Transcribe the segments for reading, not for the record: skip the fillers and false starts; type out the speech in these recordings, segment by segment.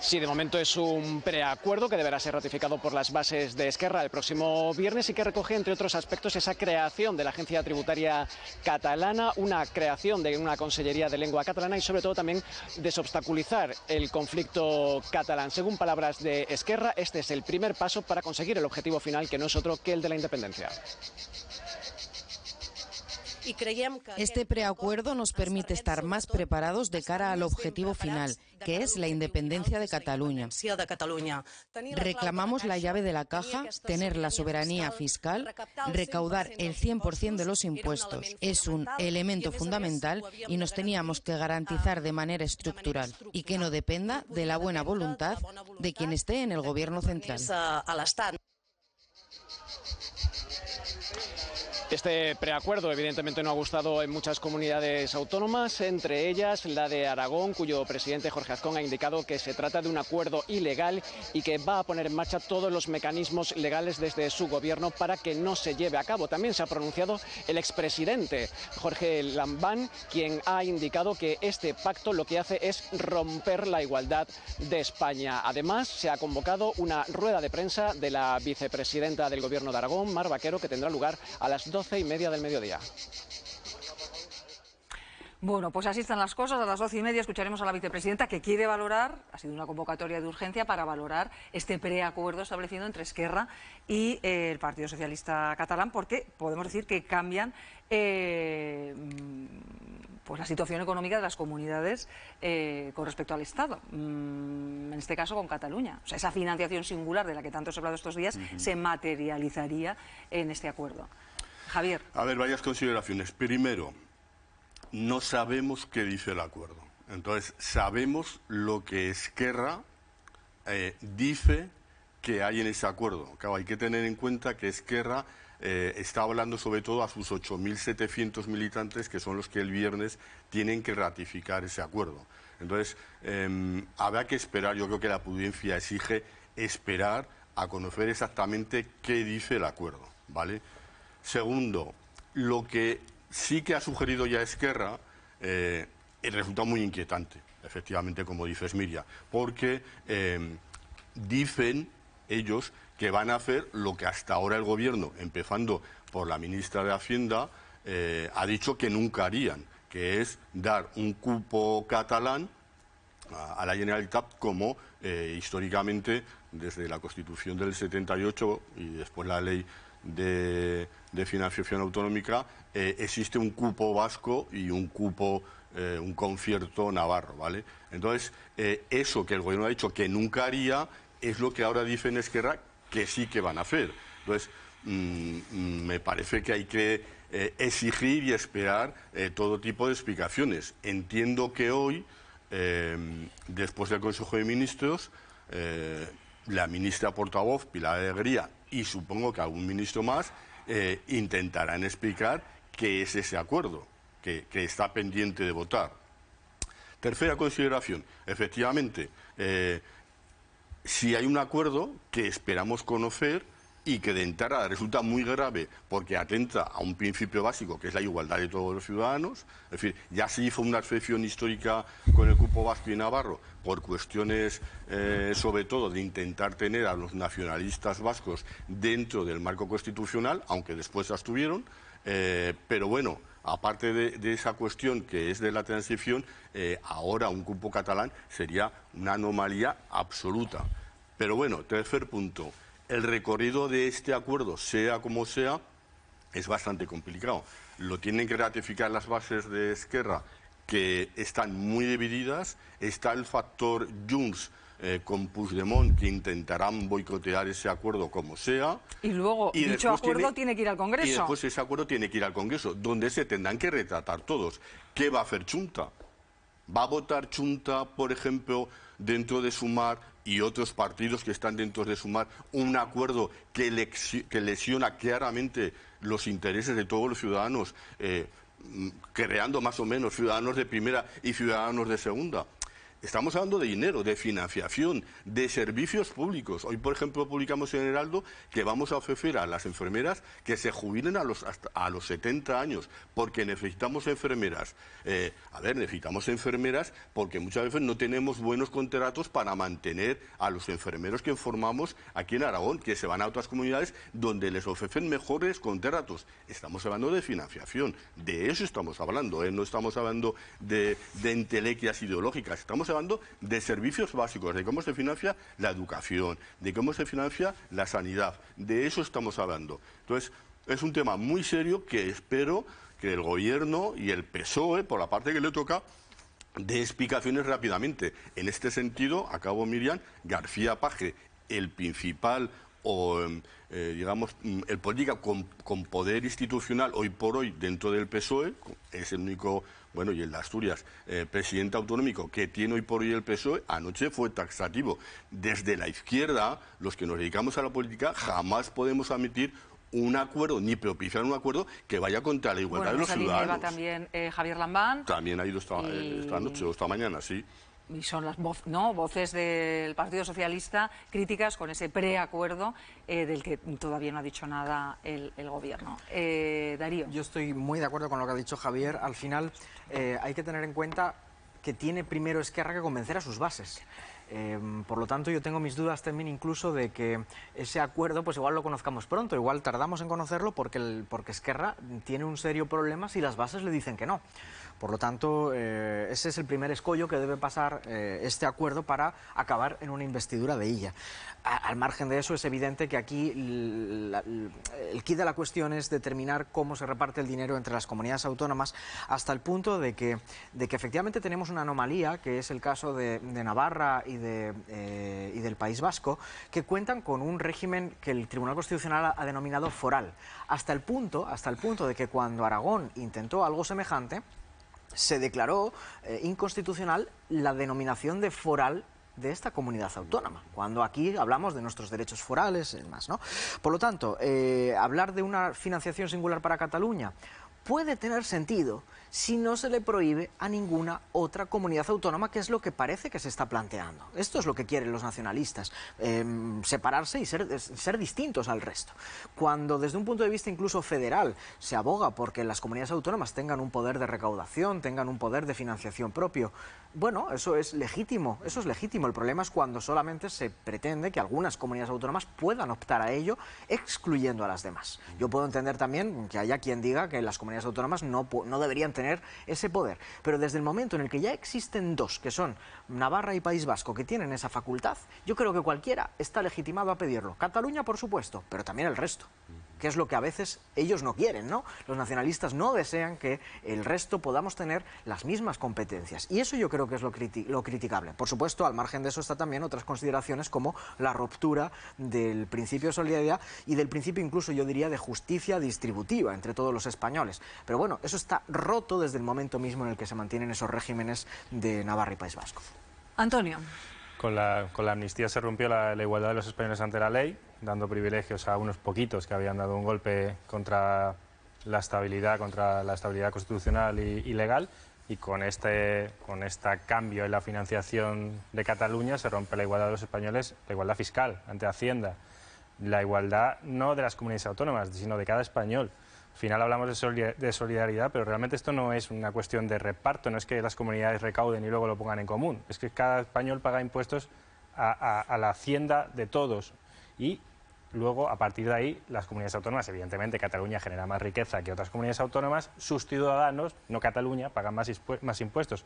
Sí, de momento es un preacuerdo que deberá ser ratificado por las bases de Esquerra el próximo viernes y que recoge, entre otros aspectos, esa creación de la Agencia Tributaria Catalana, una creación de una Consellería de Lengua Catalana y, sobre todo, también desobstaculizar el conflicto catalán. Según palabras de Esquerra, este es el primer paso para conseguir el objetivo final, que no es otro que el de la independencia. Este preacuerdo nos permite estar más preparados de cara al objetivo final, que es la independencia de Cataluña. Reclamamos la llave de la caja, tener la soberanía fiscal, recaudar el 100% de los impuestos. Es un elemento fundamental y nos teníamos que garantizar de manera estructural y que no dependa de la buena voluntad de quien esté en el gobierno central. Este preacuerdo evidentemente no ha gustado en muchas comunidades autónomas, entre ellas la de Aragón, cuyo presidente Jorge Azcón ha indicado que se trata de un acuerdo ilegal y que va a poner en marcha todos los mecanismos legales desde su gobierno para que no se lleve a cabo. También se ha pronunciado el expresidente Jorge Lambán, quien ha indicado que este pacto lo que hace es romper la igualdad de España. Además, se ha convocado una rueda de prensa de la vicepresidenta del gobierno de Aragón, Mar Vaquero, que tendrá lugar a las 12:30 del mediodía. Bueno, pues así están las cosas. A las 12:30 escucharemos a la vicepresidenta, que quiere valorar, ha sido una convocatoria de urgencia para valorar este preacuerdo establecido entre Esquerra y el Partido Socialista Catalán, porque podemos decir que cambian pues la situación económica de las comunidades con respecto al Estado, en este caso con Cataluña. O sea, esa financiación singular de la que tanto se ha hablado estos días se materializaría en este acuerdo. Javier. A ver, varias consideraciones. Primero, no sabemos qué dice el acuerdo. Entonces, sabemos lo que Esquerra dice que hay en ese acuerdo. Claro, hay que tener en cuenta que Esquerra está hablando sobre todo a sus 8.700 militantes, que son los que el viernes tienen que ratificar ese acuerdo. Entonces, habrá que esperar. Yo creo que la prudencia exige esperar a conocer exactamente qué dice el acuerdo, ¿vale? Segundo, lo que sí que ha sugerido ya Esquerra resulta muy inquietante, efectivamente, como dices, Miria, porque dicen ellos que van a hacer lo que hasta ahora el Gobierno, empezando por la ministra de Hacienda, ha dicho que nunca harían, que es dar un cupo catalán a la Generalitat, como históricamente, desde la Constitución del 78 y después la ley de financiación autonómica, existe un cupo vasco y un cupo, un concierto navarro, ¿vale? Entonces, eso que el Gobierno ha dicho que nunca haría, es lo que ahora dicen Esquerra que sí que van a hacer. Entonces, me parece que hay que exigir y esperar todo tipo de explicaciones. Entiendo que hoy, después del Consejo de Ministros, la ministra portavoz, Pilar Alegría, y supongo que algún ministro más, intentarán explicar qué es ese acuerdo, que está pendiente de votar. Tercera consideración, efectivamente, si hay un acuerdo que esperamos conocer y que de entrada resulta muy grave porque atenta a un principio básico que es la igualdad de todos los ciudadanos. Es decir, ya se hizo una excepción histórica con el cupo vasco y navarro por cuestiones sobre todo de intentar tener a los nacionalistas vascos dentro del marco constitucional, aunque después se abstuvieron, pero bueno, aparte de esa cuestión que es de la transición, ahora un cupo catalán sería una anomalía absoluta. Pero bueno, tercer punto, el recorrido de este acuerdo, sea como sea, es bastante complicado. Lo tienen que ratificar las bases de Esquerra, que están muy divididas. Está el factor Junts con Puigdemont, que intentarán boicotear ese acuerdo como sea. Y luego, dicho acuerdo tiene que ir al Congreso. Y después ese acuerdo tiene que ir al Congreso, donde se tendrán que retratar todos. ¿Qué va a hacer Junta? ¿Va a votar Junta, por ejemplo, dentro de Sumar y otros partidos que están dentro de Sumar, un acuerdo que lesiona claramente los intereses de todos los ciudadanos, creando más o menos ciudadanos de primera y ciudadanos de segunda? Estamos hablando de dinero, de financiación, de servicios públicos. Hoy, por ejemplo, publicamos en el Heraldo que vamos a ofrecer a las enfermeras que se jubilen a los 70 años, porque necesitamos enfermeras. Necesitamos enfermeras porque muchas veces no tenemos buenos contratos para mantener a los enfermeros que formamos aquí en Aragón, que se van a otras comunidades donde les ofrecen mejores contratos. Estamos hablando de financiación, de eso estamos hablando, no estamos hablando de entelequias ideológicas, estamos hablando de servicios básicos, de cómo se financia la educación, de cómo se financia la sanidad, de eso estamos hablando. Entonces, es un tema muy serio que espero que el Gobierno y el PSOE, por la parte que le toca, dé explicaciones rápidamente. En este sentido, acabo, Miriam, García Paje, el principal el político con poder institucional hoy por hoy dentro del PSOE, es el único, y en Asturias, presidente autonómico que tiene hoy por hoy el PSOE, anoche fue taxativo. Desde la izquierda, los que nos dedicamos a la política, jamás podemos admitir un acuerdo, ni propiciar un acuerdo que vaya contra la igualdad de los ciudadanos. También Javier Lambán. También ha ido esta noche o esta mañana, sí. Y son las voces del Partido Socialista críticas con ese preacuerdo del que todavía no ha dicho nada el Gobierno. Darío. Yo estoy muy de acuerdo con lo que ha dicho Javier. Al final hay que tener en cuenta que tiene primero Esquerra que convencer a sus bases. Por lo tanto, yo tengo mis dudas también incluso de que ese acuerdo, pues igual lo conozcamos pronto, igual tardamos en conocerlo porque Esquerra tiene un serio problema si las bases le dicen que no. Por lo tanto, ese es el primer escollo que debe pasar este acuerdo para acabar en una investidura de ella. Al margen de eso, es evidente que aquí el quid de la cuestión es determinar cómo se reparte el dinero entre las comunidades autónomas, hasta el punto de que efectivamente tenemos una anomalía, que es el caso de Navarra y del País Vasco, que cuentan con un régimen que el Tribunal Constitucional ha denominado foral, hasta el punto de que cuando Aragón intentó algo semejante, se declaró inconstitucional la denominación de foral de esta comunidad autónoma, cuando aquí hablamos de nuestros derechos forales y demás, ¿no? Por lo tanto, hablar de una financiación singular para Cataluña puede tener sentido si no se le prohíbe a ninguna otra comunidad autónoma, que es lo que parece que se está planteando. Esto es lo que quieren los nacionalistas, separarse y ser distintos al resto. Cuando desde un punto de vista incluso federal se aboga porque las comunidades autónomas tengan un poder de recaudación, tengan un poder de financiación propio, bueno, eso es legítimo. El problema es cuando solamente se pretende que algunas comunidades autónomas puedan optar a ello, excluyendo a las demás. Yo puedo entender también que haya quien diga que las comunidades autónomas no deberían tener ese poder, pero desde el momento en el que ya existen dos, que son Navarra y País Vasco, que tienen esa facultad, yo creo que cualquiera está legitimado a pedirlo. Cataluña, por supuesto, pero también el resto, que es lo que a veces ellos no quieren, ¿no? Los nacionalistas no desean que el resto podamos tener las mismas competencias, y eso yo creo que es lo criticable. Por supuesto, al margen de eso está también otras consideraciones como la ruptura del principio de solidaridad y del principio incluso, yo diría, de justicia distributiva entre todos los españoles. Pero bueno, eso está roto desde el momento mismo en el que se mantienen esos regímenes de Navarra y País Vasco. Antonio. Con la amnistía se rompió la igualdad de los españoles ante la ley, dando privilegios a unos poquitos que habían dado un golpe contra la estabilidad constitucional y legal, y con este cambio en la financiación de Cataluña se rompe la igualdad de los españoles, la igualdad fiscal ante Hacienda, la igualdad no de las comunidades autónomas, sino de cada español. Al final hablamos de solidaridad, pero realmente esto no es una cuestión de reparto, no es que las comunidades recauden y luego lo pongan en común, es que cada español paga impuestos a la hacienda de todos, y luego a partir de ahí las comunidades autónomas, evidentemente Cataluña genera más riqueza que otras comunidades autónomas, sus ciudadanos, no Cataluña, pagan más impuestos.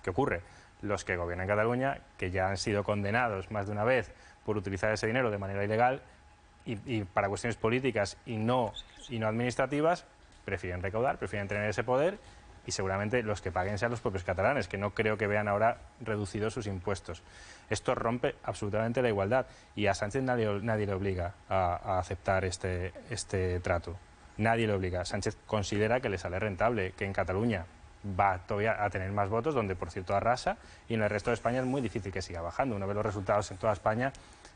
¿Qué ocurre? Los que gobiernan Cataluña, que ya han sido condenados más de una vez por utilizar ese dinero de manera ilegal, y para cuestiones políticas y no administrativas, prefieren recaudar, prefieren tener ese poder, y seguramente los que paguen sean los propios catalanes, que no creo que vean ahora reducidos sus impuestos. Esto rompe absolutamente la igualdad, y a Sánchez nadie le obliga a aceptar este trato. Nadie le obliga. Sánchez considera que le sale rentable que en Cataluña va todavía a tener más votos, donde por cierto arrasa, y en el resto de España es muy difícil que siga bajando. Uno ve los resultados en toda España,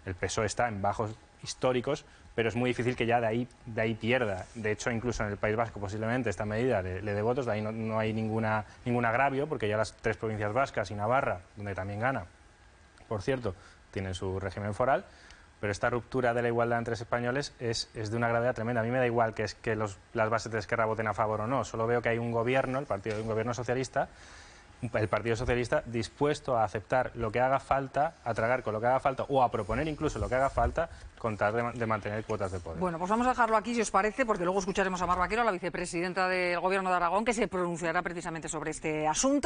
el PSOE está en bajos históricos, pero es muy difícil que ya de ahí pierda. De hecho, incluso en el País Vasco posiblemente esta medida le dé votos, de ahí no hay ningún agravio, porque ya las 3 provincias vascas y Navarra, donde también gana, por cierto, tienen su régimen foral. Pero esta ruptura de la igualdad entre españoles es de una gravedad tremenda. A mí me da igual que las bases de Esquerra voten a favor o no, solo veo que hay un gobierno, un gobierno socialista, el Partido Socialista dispuesto a aceptar lo que haga falta, a tragar con lo que haga falta o a proponer incluso lo que haga falta con tal de mantener cuotas de poder. Bueno, pues vamos a dejarlo aquí si os parece, porque luego escucharemos a Mar Vaquero, la vicepresidenta del Gobierno de Aragón, que se pronunciará precisamente sobre este asunto.